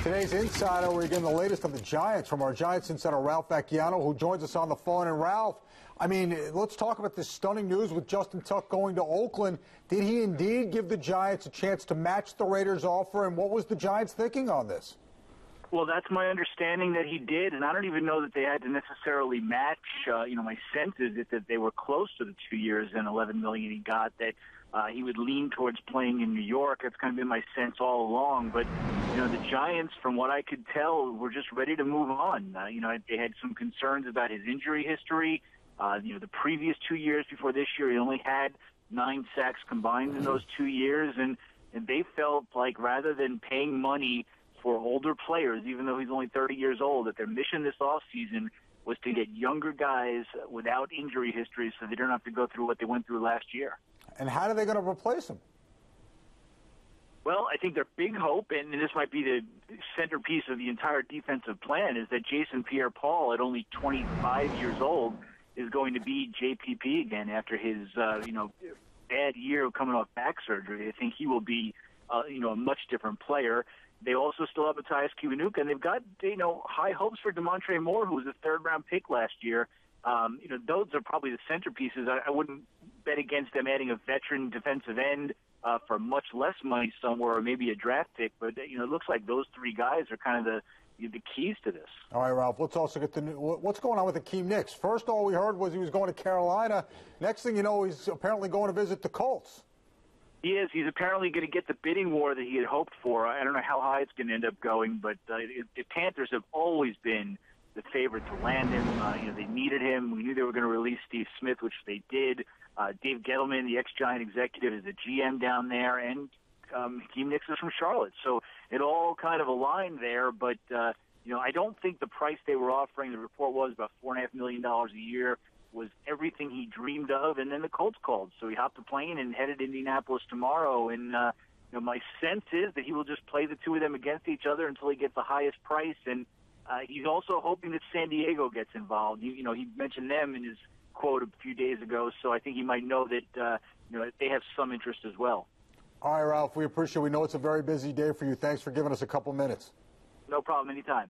Today's Insider, we're getting the latest on the Giants from our Giants insider, Ralph Vacchiano, who joins us on the phone. And Ralph, I mean, let's talk about this stunning news with Justin Tuck going to Oakland. Did he indeed give the Giants a chance to match the Raiders' offer, and what was the Giants thinking on this? Well, that's my understanding that he did, and I don't even know that they had to necessarily match. My sense is that they were close to the 2 years and $11 million he got, that he would lean towards playing in New York. That's kind of been my sense all along. But, the Giants, from what I could tell, were just ready to move on. They had some concerns about his injury history. The previous 2 years before this year, he only had 9 sacks combined in those 2 years, and they felt like rather than paying money for older players, even though he's only 30 years old, that their mission this offseason was to get younger guys without injury history so they don't have to go through what they went through last year. And how are they going to replace him? Well, I think their big hope, and this might be the centerpiece of the entire defensive plan, is that Jason Pierre-Paul, at only 25 years old, is going to be JPP again after his, bad year coming off back surgery. I think he will be, a much different player. They also still have Matthias Kiwanuka, and they've got, high hopes for DeMontre Moore, who was a third-round pick last year. Those are probably the centerpieces. I wouldn't bet against them adding a veteran defensive end for much less money somewhere, or maybe a draft pick. But, it looks like those three guys are kind of the keys to this. All right, Ralph, let's also get what's going on with Hakeem Nicks. First, all we heard was he was going to Carolina. Next thing you know, he's apparently going to visit the Colts. He is. He's apparently going to get the bidding war that he had hoped for. I don't know how high it's going to end up going, but the Panthers have always been the favorite to land him. They needed him. We knew they were going to release Steve Smith, which they did. Dave Gettleman, the ex-Giant executive, is the GM down there, and Hakeem Nicks is from Charlotte. So it all kind of aligned there, but I don't think the price they were offering, the report was about $4.5 million a year, was everything he dreamed of, and then the Colts called. So he hopped the plane and headed to Indianapolis tomorrow, and my sense is that he will just play the two of them against each other until he gets the highest price, and he's also hoping that San Diego gets involved. He mentioned them in his quote a few days ago, so I think he might know that they have some interest as well. All right, Ralph, we appreciate it. We know it's a very busy day for you. Thanks for giving us a couple minutes. No problem, anytime.